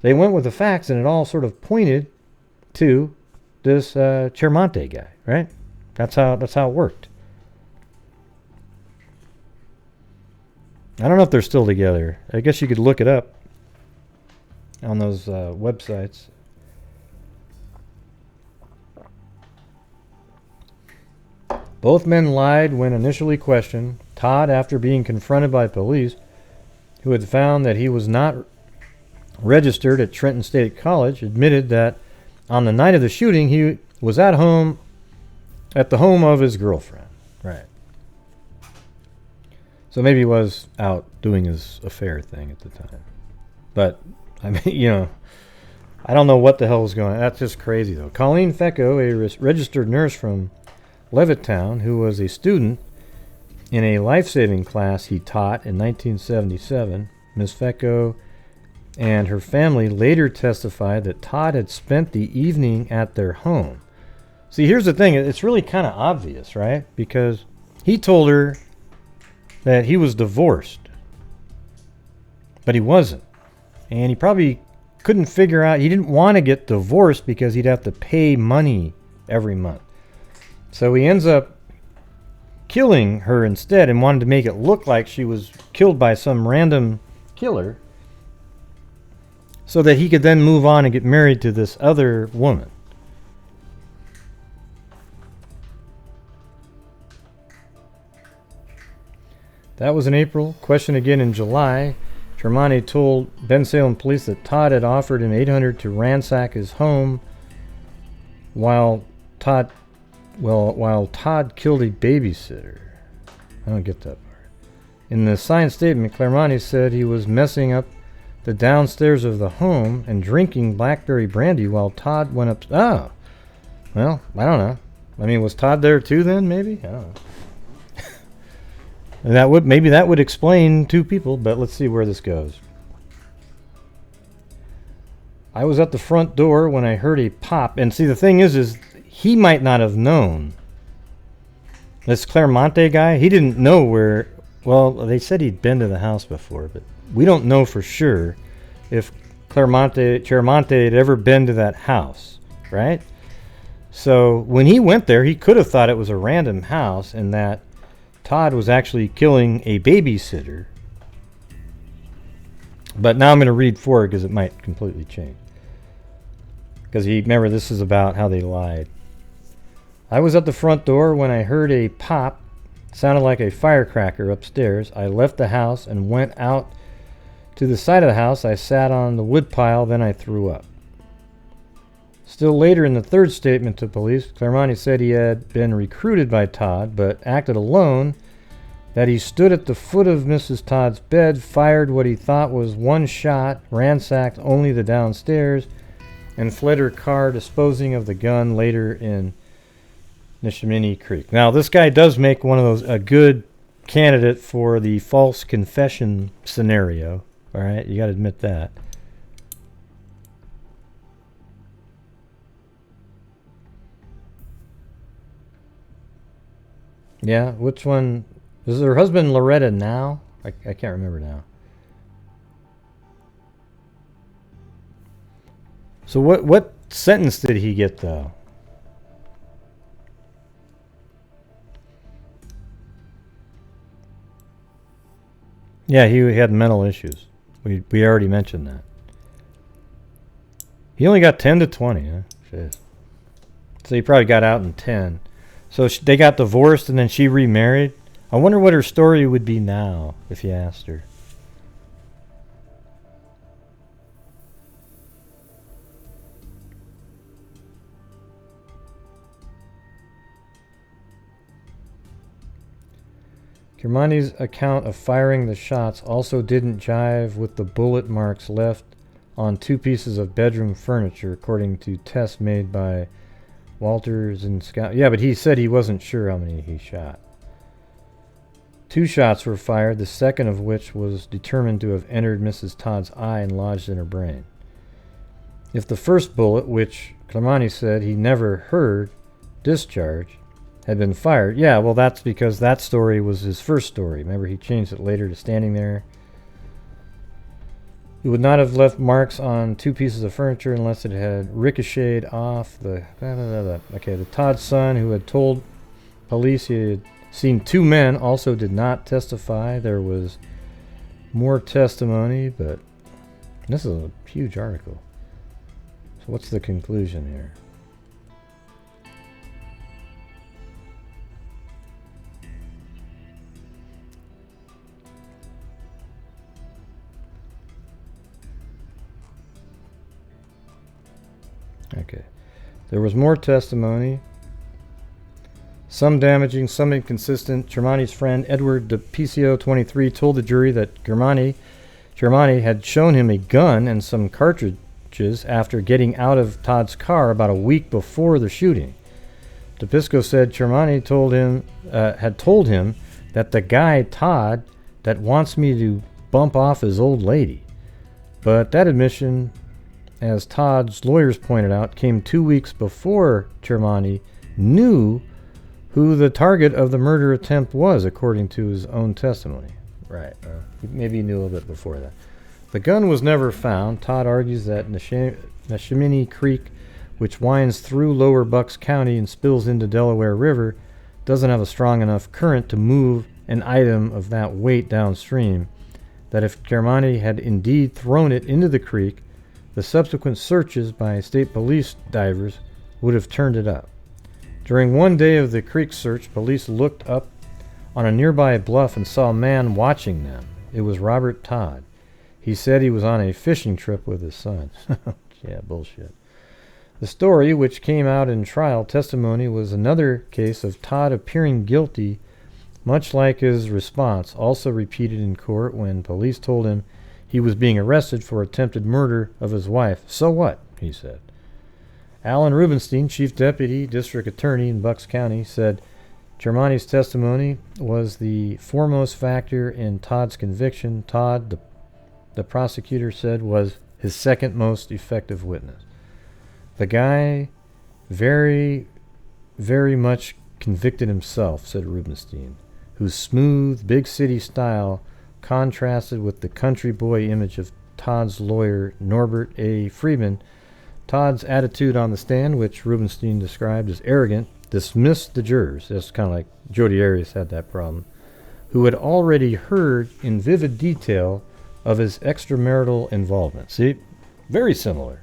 they went with the facts, and it all sort of pointed to this Clermont guy, right? That's how it worked. I don't know if they're still together. I guess you could look it up on those websites. Both men lied when initially questioned. Todd, after being confronted by police, who had found that he was not registered at Trenton State College, admitted that on the night of the shooting, he was at the home of his girlfriend. Right. So maybe he was out doing his affair thing at the time. But, I mean, you know, I don't know what the hell was going on. That's just crazy, though. Colleen Fecco, a registered nurse from Levittown, who was a student in a life-saving class he taught in 1977. Ms. Fecco and her family later testified that Todd had spent the evening at their home. See, here's the thing. It's really kind of obvious, right? Because he told her that he was divorced, but he wasn't. And he probably couldn't figure out, he didn't want to get divorced because he'd have to pay money every month. So he ends up killing her instead and wanted to make it look like she was killed by some random killer so that he could then move on and get married to this other woman. That was in April. Question again in July. Tremonti told Bensalem police that Todd had offered him $800 to ransack his home while Todd killed a babysitter. I don't get that part. In the signed statement, Clermonti said he was messing up the downstairs of the home and drinking blackberry brandy while Todd went up. Oh, well, I don't know. I mean, was Todd there too then? Maybe, I don't know. Maybe that would explain two people, but let's see where this goes. I was at the front door when I heard a pop, and see, the thing is he might not have known. This Clermonti guy, he didn't know where. Well, they said he'd been to the house before, but we don't know for sure if Clermonti had ever been to that house, right? So when he went there, he could have thought it was a random house and that Todd was actually killing a babysitter. But now I'm going to read forward because it might completely change. Because remember, this is about how they lied. I was at the front door when I heard a pop. Sounded like a firecracker upstairs. I left the house and went out to the side of the house. I sat on the woodpile, then I threw up. Still later in the third statement to police, Clermonti said he had been recruited by Todd, but acted alone, that he stood at the foot of Mrs. Todd's bed, fired what he thought was one shot, ransacked only the downstairs, and fled her car, disposing of the gun later in Neshaminy Creek. Now, this guy does make one of those a good candidate for the false confession scenario. All right, you got to admit that. Yeah, which one is her husband Loretta now? I can't remember now. So what sentence did he get though? Yeah, he had mental issues. We already mentioned that. He only got 10 to 20. Huh? Jeez. So he probably got out in 10. So they got divorced and then she remarried. I wonder what her story would be now if you asked her. Clermonti's account of firing the shots also didn't jive with the bullet marks left on two pieces of bedroom furniture, according to tests made by Walters and Scott. Yeah, but he said he wasn't sure how many he shot. 2 shots were fired, the second of which was determined to have entered Mrs. Todd's eye and lodged in her brain. If the first bullet, which Clermonti said he never heard discharge, had been fired. Yeah, well, that's because that story was his first story. Remember, he changed it later to standing there. He would not have left marks on 2 pieces of furniture unless it had ricocheted off the... Okay, the Todd son, who had told police he had seen 2 men, also did not testify. There was more testimony, but this is a huge article. So what's the conclusion here? Okay. There was more testimony. Some damaging, some inconsistent. Clermonti's friend Edward DePicio, 23, told the jury that Clermonti had shown him a gun and some cartridges after getting out of Todd's car about a week before the shooting. DePicio said Clermonti had told him that the guy Todd that wants me to bump off his old lady. But that admission, as Todd's lawyers pointed out, came 2 weeks before Clermonti knew who the target of the murder attempt was, according to his own testimony. Right. Maybe he knew a little bit before that. The gun was never found. Todd argues that Neshaminy Creek, which winds through lower Bucks County and spills into Delaware River, doesn't have a strong enough current to move an item of that weight downstream, that if Clermonti had indeed thrown it into the creek, the subsequent searches by state police divers would have turned it up. During one day of the creek search, police looked up on a nearby bluff and saw a man watching them. It was Robert Todd. He said he was on a fishing trip with his son. Yeah, bullshit. The story, which came out in trial testimony, was another case of Todd appearing guilty, much like his response, also repeated in court when police told him he was being arrested for attempted murder of his wife. So what? He said. Alan Rubenstein, Chief Deputy District Attorney in Bucks County, said Germani's testimony was the foremost factor in Todd's conviction. Todd, the prosecutor said, was his second most effective witness. The guy very, very much convicted himself, said Rubenstein, whose smooth, big city style contrasted with the country boy image of Todd's lawyer, Norbert A. Friedman. Todd's attitude on the stand, which Rubenstein described as arrogant, dismissed the jurors. That's kind of like Jodi Arias had that problem, who had already heard in vivid detail of his extramarital involvement. See? Very similar.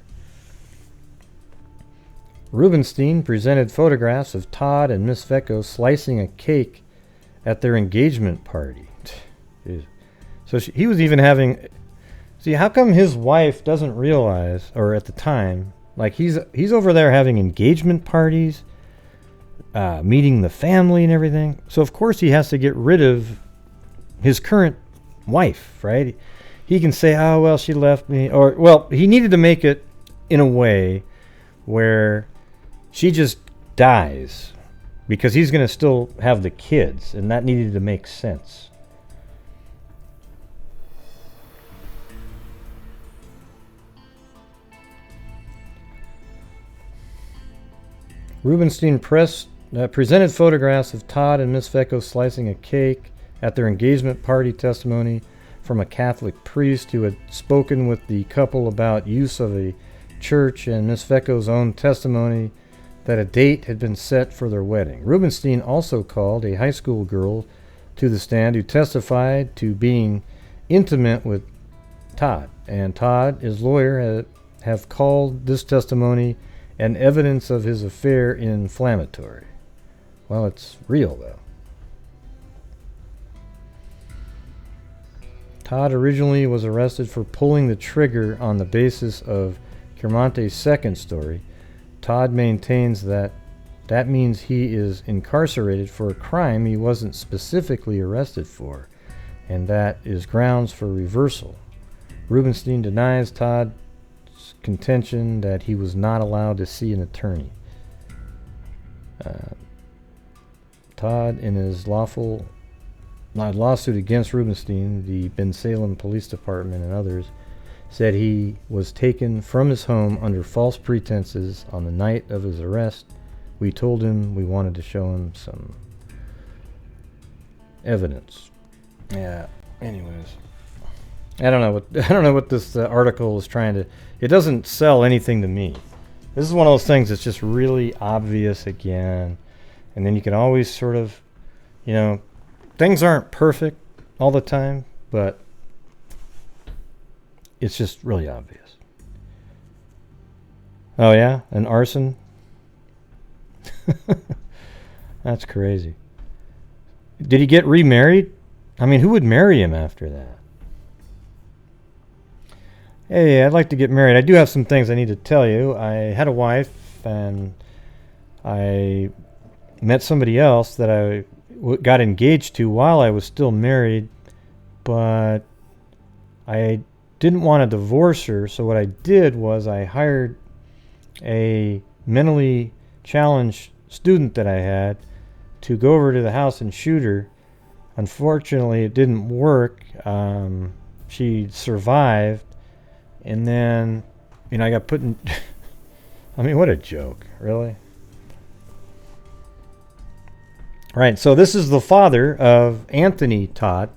Rubenstein presented photographs of Todd and Miss Vecco slicing a cake at their engagement party. So he was even having... See, how come his wife doesn't realize, or at the time, like he's over there having engagement parties, meeting the family and everything. So of course he has to get rid of his current wife, right? He can say, oh, well, she left me. Or, well, he needed to make it in a way where she just dies because he's going to still have the kids, and that needed to make sense. Rubenstein presented photographs of Todd and Miss Vecco slicing a cake at their engagement party. Testimony from a Catholic priest who had spoken with the couple about use of a church, and Miss Vecco's own testimony that a date had been set for their wedding. Rubenstein also called a high school girl to the stand who testified to being intimate with Todd, and Todd, his lawyer, have called this testimony and evidence of his affair inflammatory. Well, it's real, though. Todd originally was arrested for pulling the trigger on the basis of Clermonte's second story. Todd maintains that that means he is incarcerated for a crime he wasn't specifically arrested for, and that is grounds for reversal. Rubenstein denies Todd's contention that he was not allowed to see an attorney. Todd, in his lawsuit against Rubenstein, the Bensalem Police Department and others, said he was taken from his home under false pretenses on the night of his arrest. We told him we wanted to show him some evidence. Yeah, anyways. I don't know what this article is trying to... It doesn't sell anything to me. This is one of those things that's just really obvious again. And then you can always sort of, things aren't perfect all the time, but it's just really obvious. Oh yeah? An arson? That's crazy. Did he get remarried? I mean, who would marry him after that? Hey, I'd like to get married. I do have some things I need to tell you. I had a wife, and I met somebody else that I got engaged to while I was still married, but I didn't want to divorce her, so what I did was I hired a mentally challenged student that I had to go over to the house and shoot her. Unfortunately, it didn't work. She survived, and then, I got put in... I mean, what a joke, really? Right, so this is the father of Anthony Todd,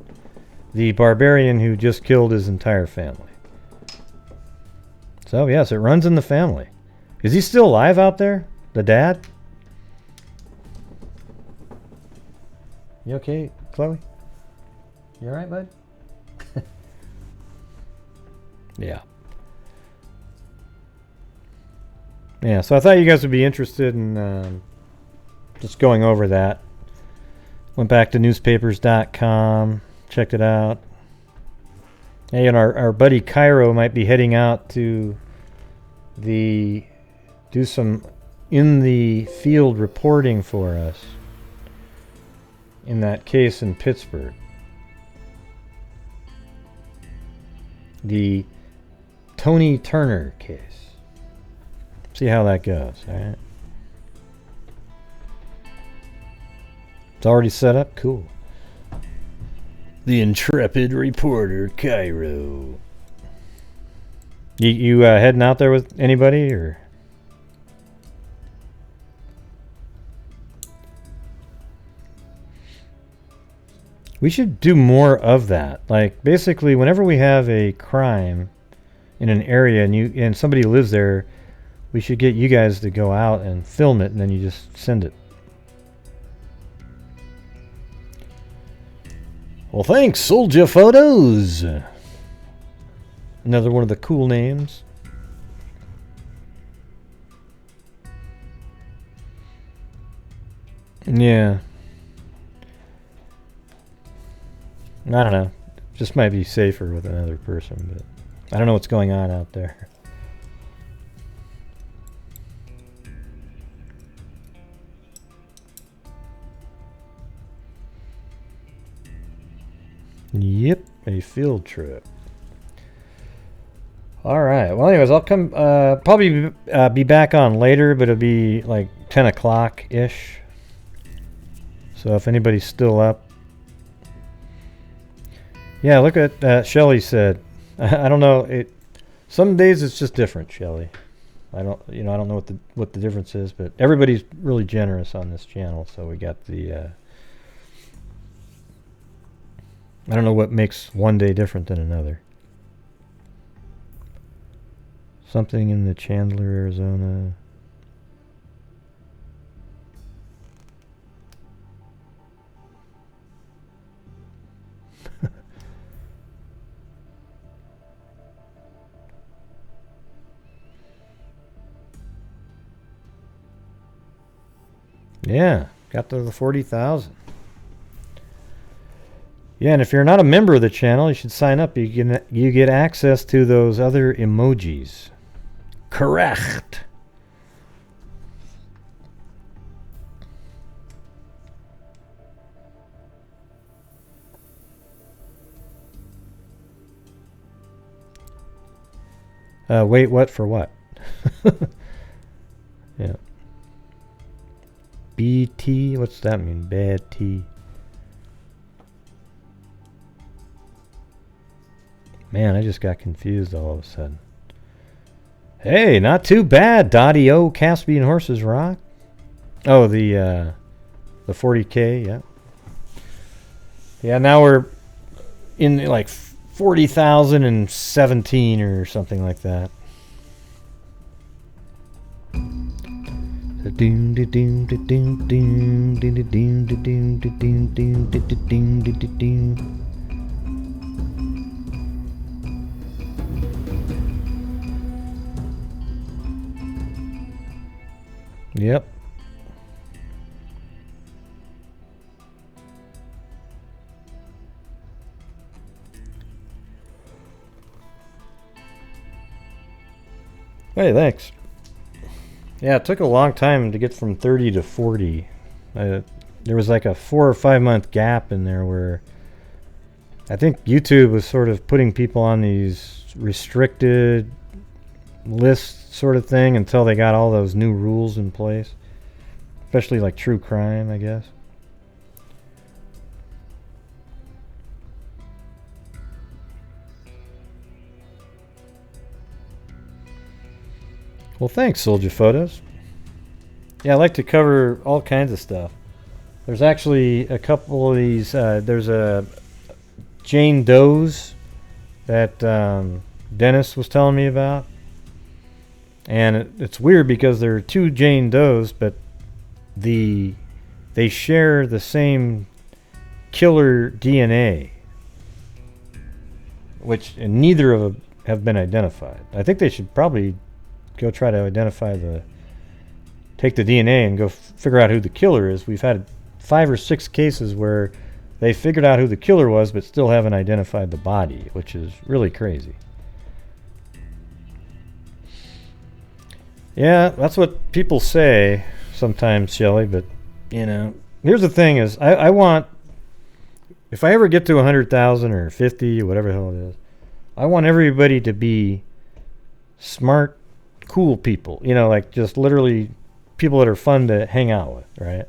the barbarian who just killed his entire family. So, yes, it runs in the family. Is he still alive out there? The dad? You okay, Chloe? You alright, bud? Yeah. Yeah, so I thought you guys would be interested in just going over that. Went back to newspapers.com, checked it out. Hey, and our buddy Cairo might be heading out to do some in the field reporting for us in that case in Pittsburgh. The Tony Turner case. See how that goes, alright? It's already set up? Cool. The intrepid reporter, Cairo. You heading out there with anybody, or? We should do more of that. Like, basically, whenever we have a crime in an area and somebody lives there, we should get you guys to go out and film it, and then you just send it. Well, thanks, Soldier Photos. Another one of the cool names. Yeah. I don't know. Just might be safer with another person, but I don't know what's going on out there. Yep, a field trip. All right. Well, anyways, I'll come. Probably be back on later, but it'll be like 10 o'clock ish. So if anybody's still up. Yeah, look at Shelly said. I don't know. Some days it's just different, Shelly. I don't know what the difference is, but everybody's really generous on this channel. So we got the. I don't know what makes one day different than another. Something in the Chandler, Arizona. Yeah, got to the 40,000. Yeah, and if you're not a member of the channel, you should sign up. You get access to those other emojis. Correct. Wait, what for what? Yeah. BT, what's that mean? Bad T. Man, I just got confused all of a sudden. Hey, not too bad. Dottie-O, Caspian Horses Rock. Oh, the 40K, yeah. Yeah, now we're in like 40,017 or something like that. Yep. Hey, thanks. Yeah, it took a long time to get from 30 to 40. There was like a 4 or 5 month gap in there where I think YouTube was sort of putting people on these restricted lists sort of thing until they got all those new rules in place, especially like true crime, I guess. Well, thanks, Soldier Photos. Yeah, I like to cover all kinds of stuff. There's actually a couple of these. There's a Jane Doe's that Dennis was telling me about. And it's weird because there are two Jane Does, but they share the same killer DNA, and neither of them have been identified. I think they should probably go try to take the DNA and go figure out who the killer is. We've had 5 or 6 cases where they figured out who the killer was, but still haven't identified the body, which is really crazy. Yeah, that's what people say sometimes, Shelly, but, you know, here's the thing is, I want, if I ever get to 100,000 or 50, whatever the hell it is, I want everybody to be smart, cool people, you know, like just literally people that are fun to hang out with, right?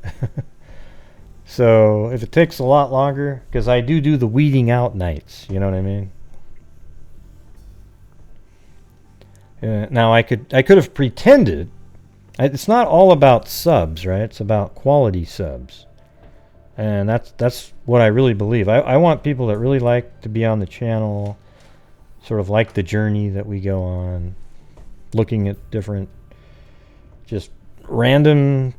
So if it takes a lot longer, because I do the weeding out nights, you know what I mean? Now I could have pretended. It's not all about subs, right? It's about quality subs, and that's what I really believe. I want people that really like to be on the channel, sort of like the journey that we go on, looking at different, just random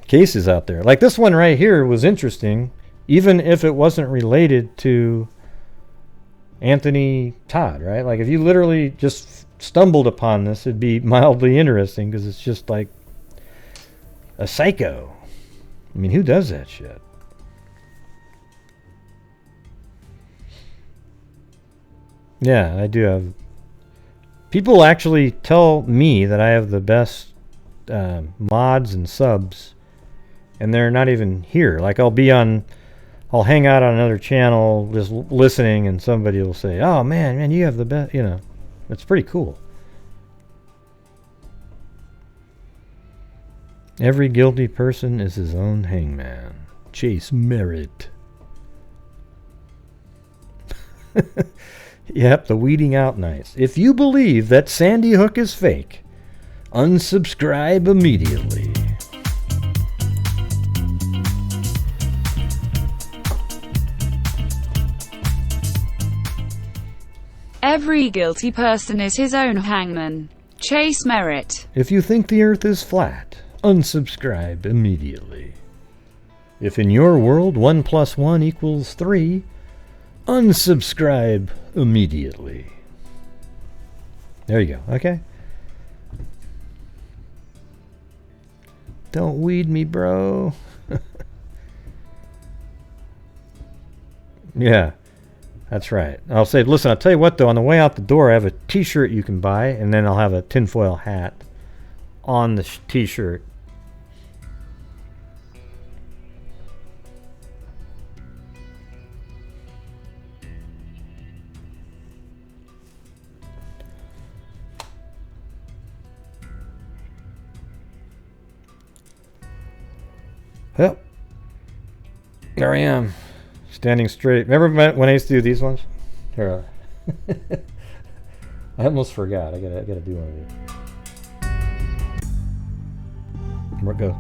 cases out there. Like this one right here was interesting, even if it wasn't related to Anthony Todd, right? Like if you literally just stumbled upon this, it'd be mildly interesting because it's just like a psycho. I mean, who does that shit? Yeah, I do have. People actually tell me that I have the best mods and subs, and they're not even here. Like I'll hang out on another channel just listening, and somebody will say, "Oh man, you have the best." You know, it's pretty cool. Every guilty person is his own hangman. Chase Merritt. Yep, the weeding out nights. If you believe that Sandy Hook is fake, unsubscribe immediately. Every guilty person is his own hangman. Chase Merritt. If you think the earth is flat, unsubscribe immediately. If in your world 1 + 1 = 3, unsubscribe immediately. There you go. Okay. Don't weed me, bro. Yeah, that's right. I'll say, listen, I'll tell you what, though. On the way out the door, I have a t-shirt you can buy, and then I'll have a tinfoil hat on the t-shirt. Well, there I am, standing straight. Remember when I used to do these ones? Here, I almost forgot. I gotta do one of these. Where it goes?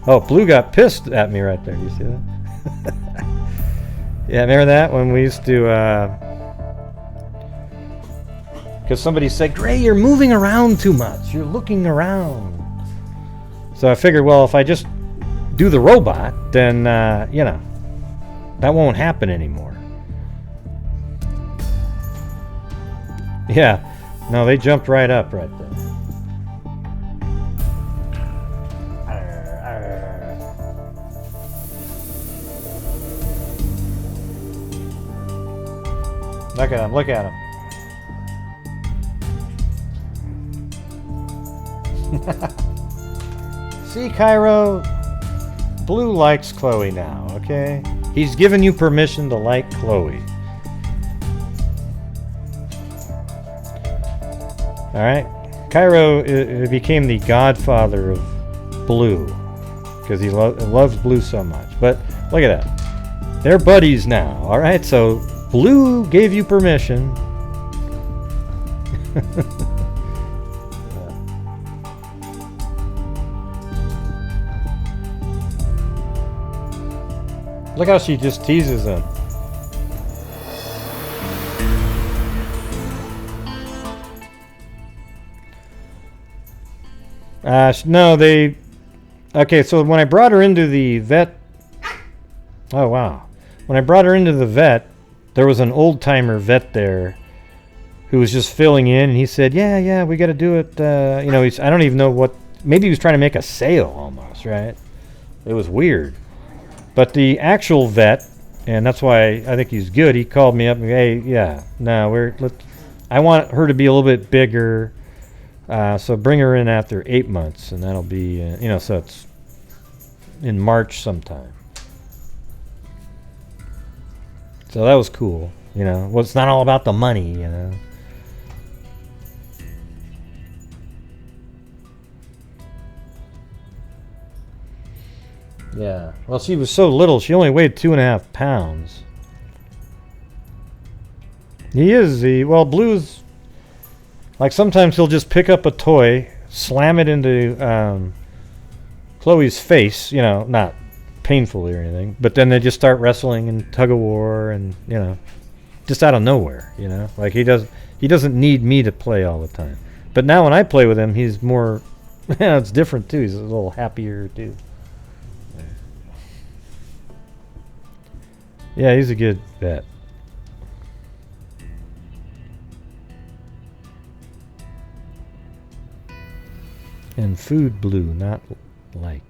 Oh, Blue got pissed at me right there. You see that? Yeah, remember that when we used to, because somebody said, Gray, you're moving around too much. You're looking around. So I figured, well, if I just do the robot, then, you know, that won't happen anymore. Yeah, no, they jumped right up right there. Look at him, look at him. See, Cairo? Blue likes Chloe now, okay? He's given you permission to like Chloe. Alright? Cairo became the godfather of Blue because he loves Blue so much. But look at that. They're buddies now, alright? So Blue gave you permission. Look how she just teases him. No, they... Okay, so when I brought her into the vet... Oh, wow. When I brought her into the vet, there was an old-timer vet there who was just filling in, and he said, yeah, we got to do it. You know, I don't even know what, maybe he was trying to make a sale almost, right? It was weird. But the actual vet, and that's why I think he's good, he called me up and, hey, yeah, no, I want her to be a little bit bigger, so bring her in after 8 months, and that'll be, you know, so it's in March sometime. So that was cool, you know. Well, it's not all about the money, you know. Yeah. Well, she was so little. She only weighed 2.5 pounds. Well, Blue's, like, sometimes he'll just pick up a toy, slam it into Chloe's face, you know, not painfully or anything, but then they just start wrestling and tug of war, and, you know, just out of nowhere, you know. Like, he doesn't need me to play all the time. But now when I play with him, he's more, yeah, it's different too. He's a little happier too. Yeah, he's a good vet. And food blue, not like.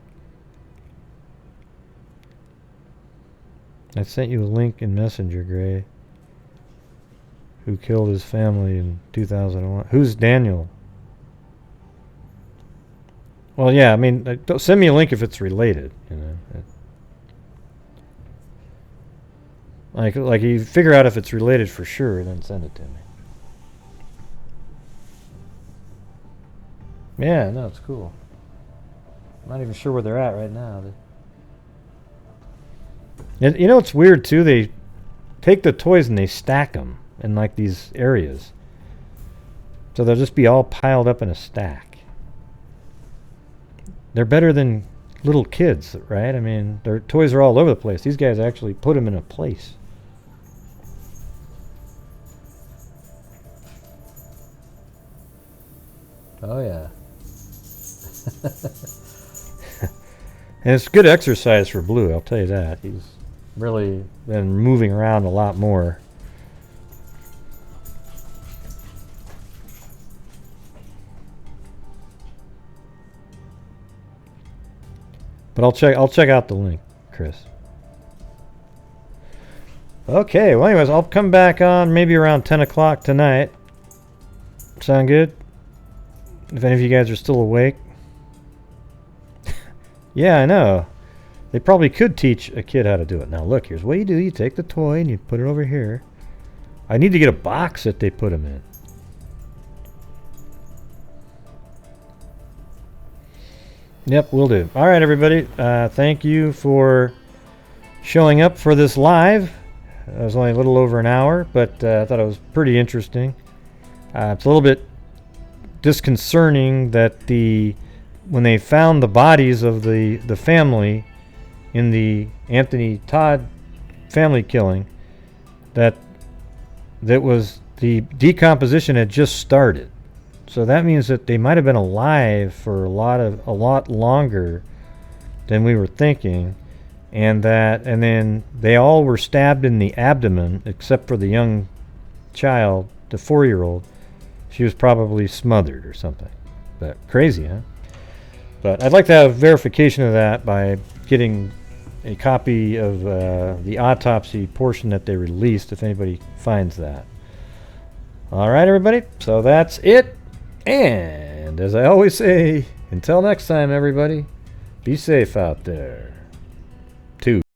I sent you a link in Messenger, Gray. Who killed his family in 2001? Who's Daniel? Well, yeah, I mean, send me a link if it's related, you know. Like you figure out if it's related for sure, then send it to me. Yeah, no, it's cool. I'm not even sure where they're at right now. And you know what's weird too? They take the toys and they stack them in like these areas. So they'll just be all piled up in a stack. They're better than little kids, right? I mean, their toys are all over the place. These guys actually put them in a place. Oh yeah. And it's good exercise for Blue, I'll tell you that. He's really been moving around a lot more. But I'll check out the link, Chris. Okay, well anyways, I'll come back on maybe around 10 o'clock tonight. Sound good? If any of you guys are still awake. Yeah, I know. They probably could teach a kid how to do it. Now look, here's what you do. You take the toy and you put it over here. I need to get a box that they put them in. Yep, will do. All right, everybody. Thank you for showing up for this live. It was only a little over an hour, but I thought it was pretty interesting. It's a little bit disconcerting that when they found the bodies of the family in the Anthony Todd family killing, that was the decomposition had just started. So that means that they might have been alive for a lot longer than we were thinking, and then they all were stabbed in the abdomen except for the young child, the 4-year-old. She was probably smothered or something. But crazy, huh? But I'd like to have verification of that by getting a copy of the autopsy portion that they released, if anybody finds that. All right, everybody. So that's it. And as I always say, until next time, everybody, be safe out there.